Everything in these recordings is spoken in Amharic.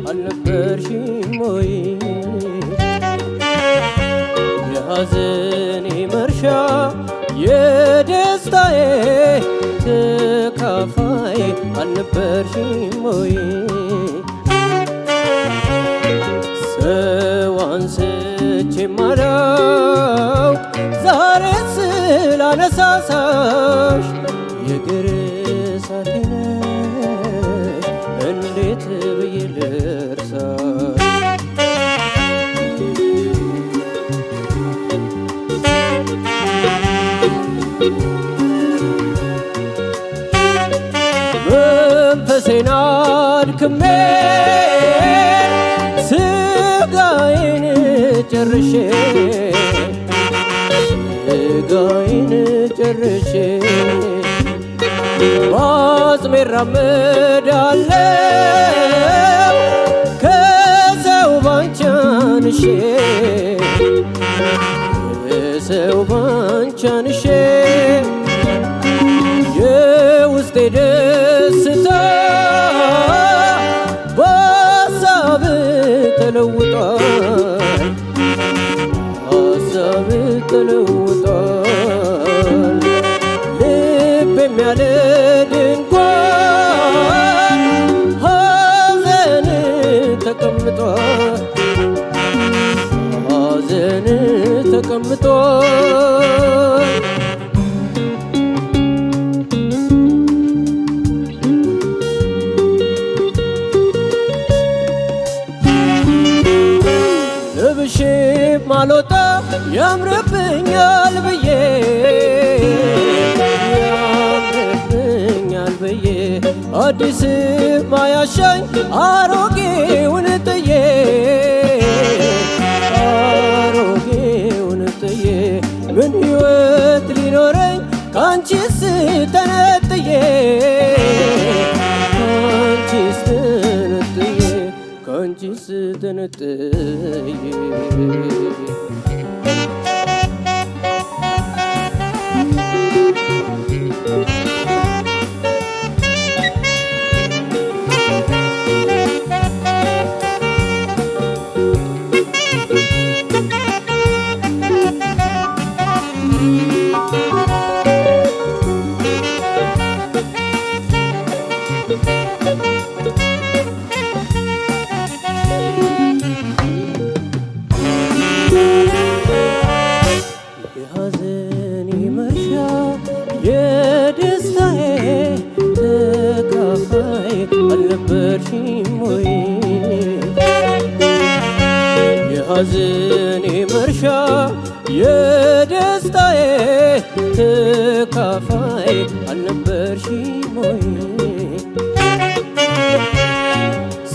አልነበርሽም ወይ የሐዘኔ መርሻ የደስታዬ ተካፋይ አልነበርሽም ወይ ሰው አንስቼ ማላውቅ ዛሬ ስላነሳሳሽ የእግር እሳቴ ነሽ እንዴት ብዬ ልርሳሽ መንፈሴን አድክሜ ስጋዬን ጨርሼ ባጽሜ እራመዳለሁ ከሰው ባንቺ አንሼ የውስጤ ደስታ በሀሳብ ተለውጧል ልቤም ያለ ድንኳን ሐዘን ተቀምጧል ለብሼ ማልወጣ ያምርብኛል ብዬ አዲስ ማያሻኝ አሮጌውን ጥዬ ምን ሕይወት ሊኖረኝ ካንቺስ ተነጥዬ የሐዘኔ መርሻ የደስታዬ ተካፋይ አልነበርሽም ወይ የሐዘኔ መርሻ የደስታዬ ተካፋይ አልነበርሽም ወይ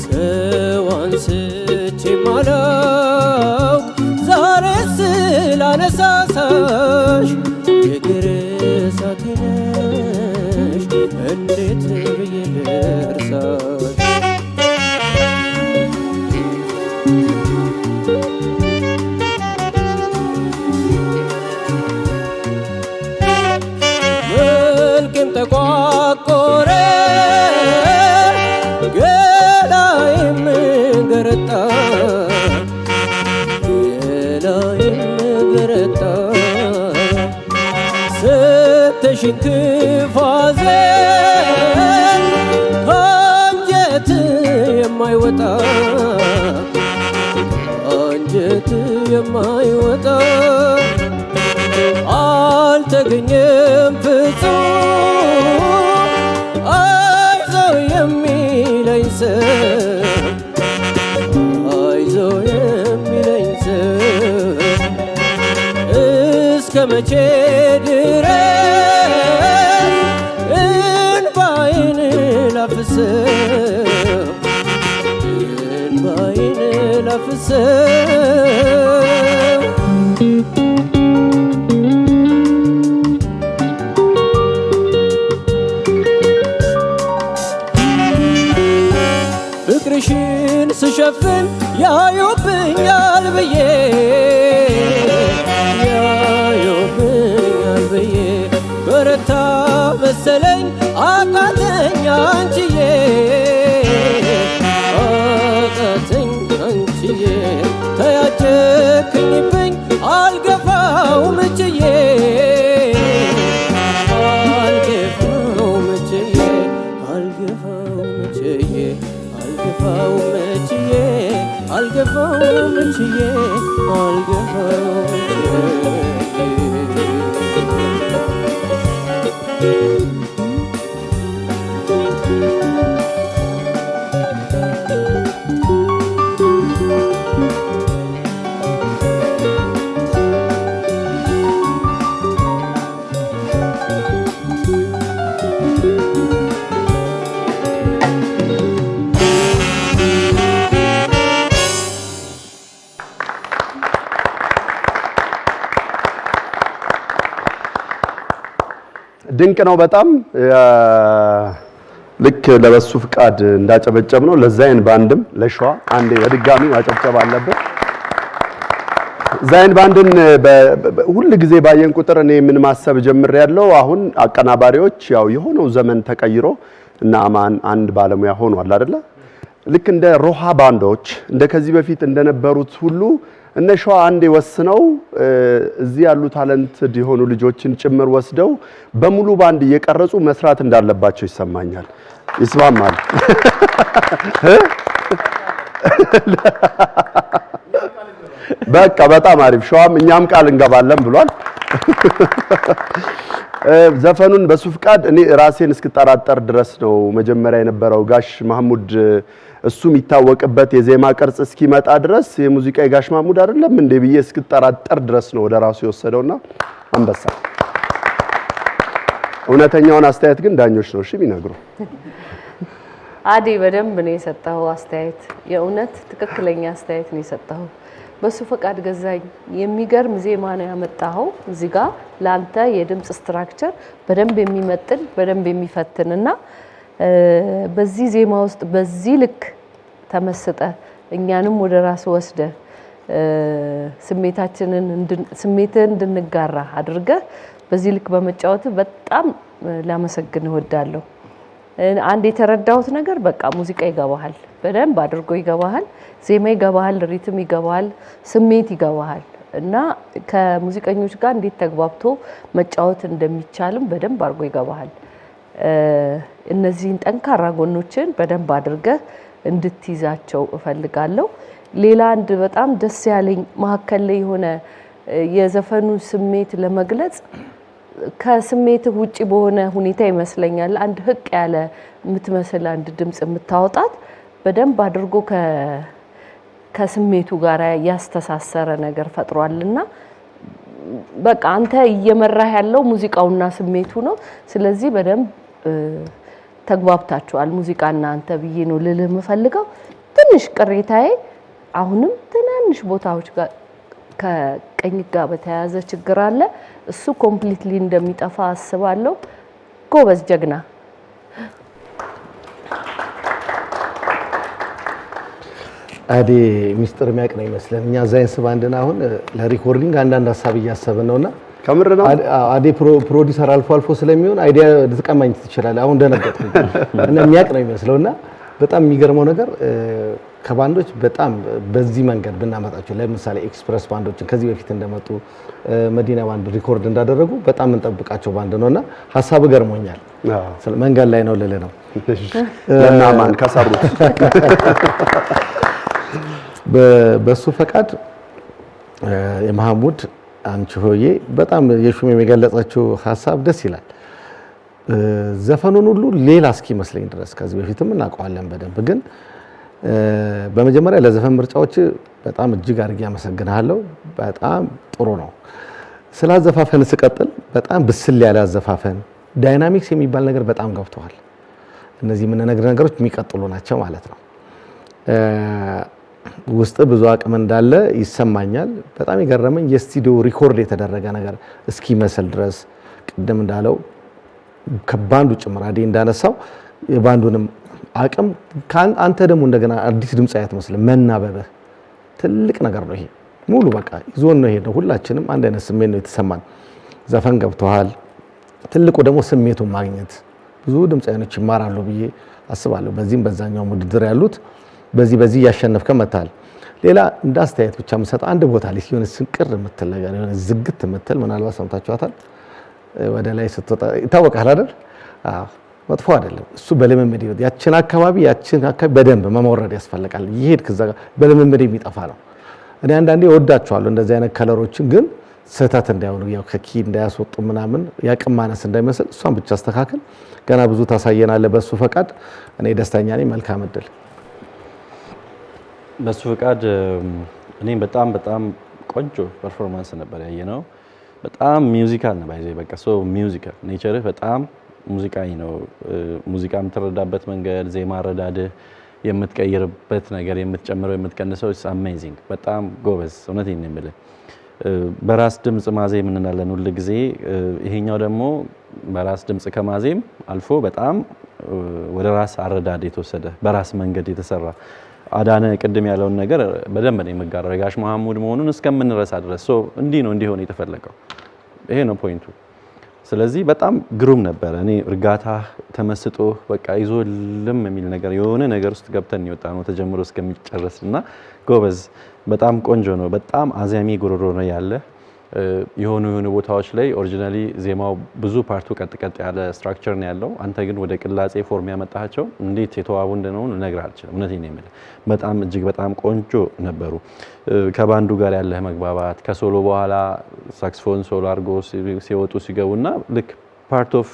ሰው አንስቼ ማላውቅ ዛሬ ስላነሳሳሽ የእግር እሳቴ ነሽ እንዴት ብዬ ልርሳሽ መልኬም ተቋቆረ ገላዬም ገረጣ ስትሽኝ ክፉ ሐዘን ከአንጀት የማይወጣ አልተገኘም ፍጹም አይዞህ የሚለኝ ሰው እስከ መቼ ድረስ እንባዬን ላፍሰው ፍቅርሽን ስሸፍን ያዩብኛል ብዬ በረታ መሰለኝ አቃተኝ አንቺዬ ምችዬ ተያጨክኝብኝ አልገፋው ምችዬ አልገፋው ምችዬ አልገፋው ምችዬ አልገፋው ምችዬ አልገፋው ምችዬ አልገፋው ድንቅ ነው በጣም ልክ ለበሱ ፍቃድ እንዳጨበጨብ ነው ለዛይን ባንድም ለሸዋ አንዴ በድጋሚ ማጨብጨብ አለበት። ዛይን ባንድን ሁሉ ጊዜ ባየን ቁጥር እኔ ምን ማሰብ ጀምር ያለው አሁን አቀናባሪዎች ያው የሆነው ዘመን ተቀይሮ እና አማን አንድ ባለሙያ ሆኗል አይደለ? ልክ እንደ ሮሃ ባንዶች እንደ ከዚህ በፊት እንደነበሩት ሁሉ እነ ሸዋ አንዴ ወስነው እዚህ ያሉ ታለንት የሆኑ ልጆችን ጭምር ወስደው በሙሉ ባንድ እየቀረጹ መስራት እንዳለባቸው ይሰማኛል። ይስማማል? በቃ በጣም አሪፍ። ሸዋም እኛም ቃል እንገባለን ብሏል። ዘፈኑን በሱ ፍቃድ እኔ ራሴን እስክጠራጠር ድረስ ነው መጀመሪያ የነበረው ጋሽ ማህሙድ እሱ የሚታወቅበት የዜማ ቅርጽ እስኪመጣ ድረስ የሙዚቃ የጋሽ ማህሙድ አይደለም እንደ ብዬ እስክጠራጠር ድረስ ነው ወደ ራሱ የወሰደውና አንበሳ። እውነተኛውን አስተያየት ግን ዳኞች ነው እሺ የሚነግሩ። አዲ በደንብ ነው የሰጠው አስተያየት፣ የእውነት ትክክለኛ አስተያየት ነው የሰጠው። በሱ ፈቃድ ገዛኝ የሚገርም ዜማ ነው ያመጣው። እዚህ ጋር ላንተ የድምጽ ስትራክቸር በደንብ የሚመጥን በደንብ የሚፈትንና በዚህ ዜማ ውስጥ በዚህ ልክ ተመስጠ እኛንም ወደ ራስ ወስደ ስሜታችንን እንድንጋራ አድርገ በዚህ ልክ በመጫወት በጣም ላመሰግን እወዳለሁ። አንድ የተረዳሁት ነገር በቃ ሙዚቃ ይገባሃል፣ በደንብ አድርጎ ይገባሃል፣ ዜማ ይገባሃል፣ ሪትም ይገባሃል፣ ስሜት ይገባሃል እና ከሙዚቀኞች ጋር እንዴት ተግባብቶ መጫወት እንደሚቻልም በደንብ አድርጎ ይገባሃል። እነዚህን ጠንካራ ጎኖችን በደንብ አድርገህ እንድትይዛቸው እፈልጋለሁ። ሌላ አንድ በጣም ደስ ያለኝ መሀከል ላይ የሆነ የዘፈኑ ስሜት ለመግለጽ ከስሜት ውጪ በሆነ ሁኔታ ይመስለኛል አንድ ህቅ ያለ የምትመስል አንድ ድምጽ የምታወጣት በደንብ አድርጎ ከስሜቱ ጋር ያስተሳሰረ ነገር ፈጥሯልና በቃ አንተ እየመራህ ያለው ሙዚቃውና ስሜቱ ነው። ስለዚህ በደንብ ተግባብታችኋል ሙዚቃና አንተ ብዬ ነው ልልህ የምፈልገው። ትንሽ ቅሬታዬ አሁንም ትናንሽ ቦታዎች ጋር ከቀኝ ጋር በተያያዘ ችግር አለ። እሱ ኮምፕሊትሊ እንደሚጠፋ አስባለሁ። ጎበዝ ጀግና። አዲ ሚስጥር የሚያውቅ ነው ይመስለን። እኛ ዛይንስ ባንድና አሁን ለሪኮርዲንግ አንዳንድ ሀሳብ እያሰብን ነውና ከምር ነው አዲ ፕሮዲዩሰር አልፎ ስለሚሆን አይዲያ ልትቀማኝ ትችላለህ። አሁን ደነገጥኩ እና የሚያውቅ ነው ይመስለውና በጣም የሚገርመው ነገር ከባንዶች በጣም በዚህ መንገድ ብናመጣቸው ለምሳሌ ኤክስፕረስ ባንዶችን ከዚህ በፊት እንደመጡ መዲና ባንድ ሪኮርድ እንዳደረጉ በጣም እንጠብቃቸው ባንድ ነውና ሀሳብ ገርሞኛል። መንገድ ላይ ነው ልልህ ነው ለናማን ከሰሩት በሱ ፈቃድ የማህሙድ አንቺ ሆዬ በጣም የሹም የሚገለጻቸው ሀሳብ ደስ ይላል። ዘፈኑን ሁሉ ሌላ እስኪ መስለኝ ድረስ ከዚህ በፊትም እናውቀዋለን በደንብ ግን በመጀመሪያ ለዘፈን ምርጫዎች በጣም እጅግ አድርጌ አመሰግናለሁ። በጣም ጥሩ ነው። ስላዘፋፈን ስቀጥል በጣም ብስል ያለ አዘፋፈን ዳይናሚክስ የሚባል ነገር በጣም ገብቷል። እነዚህ ምን ነገሮች የሚቀጥሉ ናቸው ማለት ነው። ውስጥ ብዙ አቅም እንዳለ ይሰማኛል። በጣም የገረመኝ የስቱዲዮ ሪኮርድ የተደረገ ነገር እስኪ መስል ድረስ ቅድም እንዳለው ከባንዱ ጭምር አዲ እንዳነሳው የባንዱንም አቅም አንተ ደግሞ እንደገና አዲስ ድምጽ አትመስልም። መናበበ ትልቅ ነገር ነው። ይሄ ሙሉ በቃ ይዞን ነው ሄደው ሁላችንም አንድ አይነት ስሜት ነው የተሰማን። ዘፈን ገብቷል። ትልቁ ደግሞ ስሜቱን ማግኘት ብዙ ድምጻዮች ይማራሉ ብዬ አስባለሁ። በዚህም በዛኛው ውድድር ያሉት በዚህ ያሸነፍከ መታል። ሌላ እንደ አስተያየት ብቻ የምሰጠው አንድ ቦታ ላይ ሲሆን ስንቅር የምትል ነገር የሆነ ዝግት የምትል ምናልባት ሰምታችኋታል። ወደ ላይ ስትወጣ ይታወቃል አይደል? አዎ መጥፎ አይደለም እሱ። በልምምድ ያችን አካባቢ በደንብ መሞረድ ያስፈልጋል። ይሄድ ከዛ በልምምድ የሚጠፋ ነው። እኔ አንዳንዴ እወዳቸዋለሁ እንደዚህ አይነት ከለሮችን፣ ግን ስህተት እንዳይሆኑ ያው ከኪ እንዳያስወጡ ምናምን ያቅም ማነስ እንዳይመስል እሷን ብቻ አስተካክል። ገና ብዙ ታሳየናለህ በሱ ፈቃድ። እኔ ደስተኛ ነኝ። መልካም እድል። በሱ ፈቃድ እኔም በጣም ቆንጆ ፐርፎርማንስ ነበር ያየነው። በጣም ሚውዚካል ነው ባይዘይ በቃ ሶ ሚውዚካል ኔቸርህ በጣም ሙዚቃዊ ነው። ሙዚቃ የምትረዳበት መንገድ፣ ዜማ አረዳድህ፣ የምትቀይርበት ነገር፣ የምትጨምረው የምትቀንሰው ኢትስ አሜዚንግ። በጣም ጎበዝ። እውነቴን ነው የምልህ። በራስ ድምጽ ማዜም እንላለን ሁል ጊዜ። ይሄኛው ደግሞ በራስ ድምጽ ከማዜም አልፎ በጣም ወደ ራስ አረዳድ የተወሰደ በራስ መንገድ የተሰራ አዳነ ቅድም ያለውን ነገር በደንብ ነው የምጋራው። ጋሽ መሐሙድ መሆኑን እስከምንረሳ ድረስ እንዲህ ነው እንዲሆን የተፈለገው። ይሄ ነው ፖይንቱ። ስለዚህ በጣም ግሩም ነበር። እኔ እርጋታ ተመስጦ በቃ ይዞልም የሚል ነገር የሆነ ነገር ውስጥ ገብተን ይወጣ ነው ተጀምሮ እስከሚጨርስ እና ጎበዝ። በጣም ቆንጆ ነው። በጣም አዛሚ ጉሮሮ ነው ያለ። የሆኑ ቦታዎች ላይ ኦሪጂናሊ ዜማው ብዙ ፓርቱ ቀጥ ያለ ስትራክቸር ነው ያለው። አንተ ግን ወደ ቅላጼ ፎርም ያመጣቸው እንዴት የተዋቡ እንደሆኑ ልነግርህ አልችልም። እውነቴን ነው የምልህ። በጣም እጅግ በጣም ቆንጆ ነበሩ። ከባንዱ ጋር ያለህ መግባባት፣ ከሶሎ በኋላ ሳክስፎን ሶሎ አድርጎ ሲወጡ ሲገቡና ልክ ፓርት ኦፍ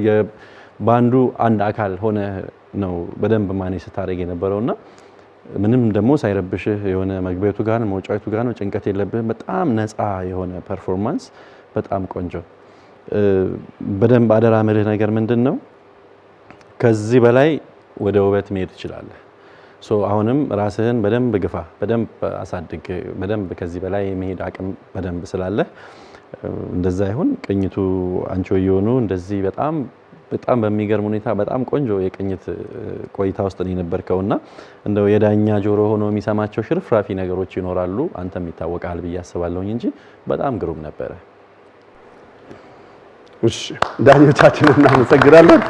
የባንዱ አንድ አካል ሆነ ነው በደንብ ማኔጅ ስታደርግ የነበረውና ምንም ደግሞ ሳይረብሽህ የሆነ መግቢያቱ ጋር ነው መውጫቱ ጋር ነው ጭንቀት የለብህም። በጣም ነፃ የሆነ ፐርፎርማንስ፣ በጣም ቆንጆ። በደንብ አደራ ምልህ ነገር ምንድነው ከዚህ በላይ ወደ ውበት መሄድ ትችላለህ። አሁንም ራስህን በደንብ ግፋ፣ በደንብ አሳድግ፣ በደንብ ከዚህ በላይ መሄድ አቅም በደንብ ስላለህ እንደዛ ይሁን። ቅኝቱ አንቺ የሆኑ እንደዚህ በጣም በሚገርም ሁኔታ በጣም ቆንጆ የቅኝት ቆይታ ውስጥ ነው የነበርከውና እንደው የዳኛ ጆሮ ሆኖ የሚሰማቸው ሽርፍራፊ ነገሮች ይኖራሉ። አንተም ይታወቃል ብዬ አስባለሁኝ እንጂ በጣም ግሩም ነበረ። እሺ ዳኞቻችንን እናመሰግናለን።